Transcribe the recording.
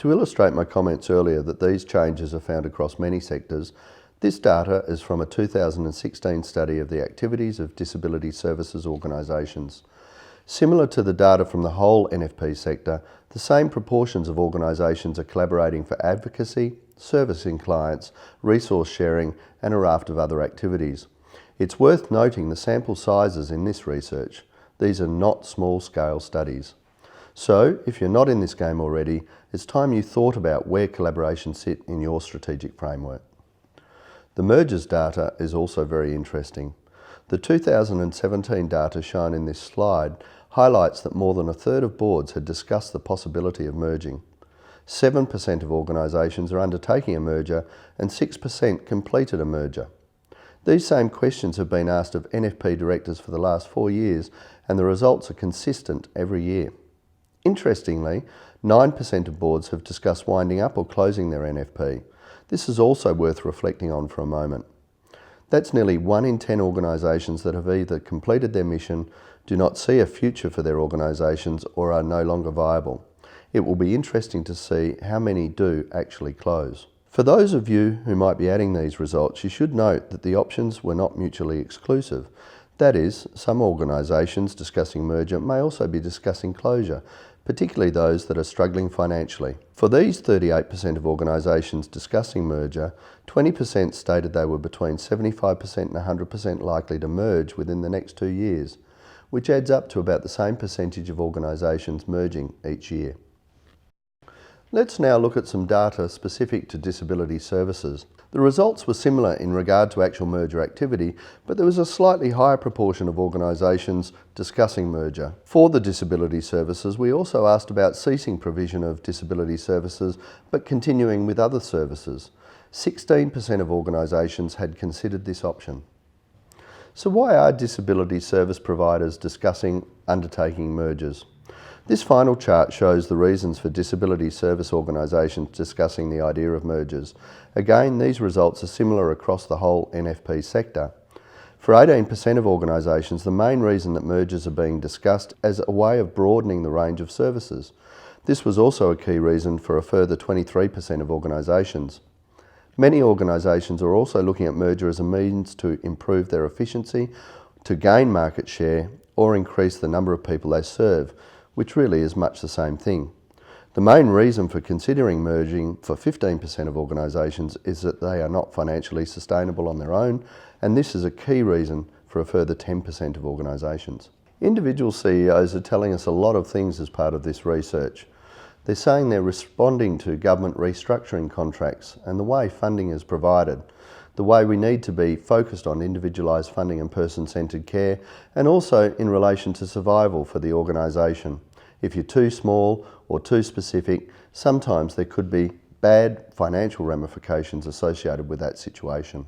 To illustrate my comments earlier that these changes are found across many sectors, this data is from a 2016 study of the activities of disability services organisations. Similar to the data from the whole NFP sector, the same proportions of organisations are collaborating for advocacy, servicing clients, resource sharing and a raft of other activities. It's worth noting the sample sizes in this research. These are not small-scale studies. So, if you're not in this game already, it's time you thought about where collaborations sit in your strategic framework. The mergers data is also very interesting. The 2017 data shown in this slide highlights that more than a third of boards had discussed the possibility of merging. 7% of organisations are undertaking a merger and 6% completed a merger. These same questions have been asked of NFP directors for the last 4 years and the results are consistent every year. Interestingly, 9% of boards have discussed winding up or closing their NFP. This is also worth reflecting on for a moment. That's nearly 1 in 10 organisations that have either completed their mission, do not see a future for their organisations or are no longer viable. It will be interesting to see how many do actually close. For those of you who might be adding these results, you should note that the options were not mutually exclusive. That is, some organisations discussing merger may also be discussing closure, particularly those that are struggling financially. For these 38% of organisations discussing merger, 20% stated they were between 75% and 100% likely to merge within the next 2 years, which adds up to about the same percentage of organisations merging each year. Let's now look at some data specific to disability services. The results were similar in regard to actual merger activity, but there was a slightly higher proportion of organisations discussing merger. For the disability services, we also asked about ceasing provision of disability services, but continuing with other services. 16% of organisations had considered this option. So why are disability service providers discussing undertaking mergers? This final chart shows the reasons for disability service organisations discussing the idea of mergers. Again, these results are similar across the whole NFP sector. For 18% of organisations, the main reason that mergers are being discussed as a way of broadening the range of services. This was also a key reason for a further 23% of organisations. Many organisations are also looking at merger as a means to improve their efficiency, to gain market share, or increase the number of people they serve, which really is much the same thing. The main reason for considering merging for 15% of organisations is that they are not financially sustainable on their own, and this is a key reason for a further 10% of organisations. Individual CEOs are telling us a lot of things as part of this research. They're saying they're responding to government restructuring contracts and the way funding is provided, the way we need to be focused on individualised funding and person-centred care, and also in relation to survival for the organisation. If you're too small or too specific, sometimes there could be bad financial ramifications associated with that situation.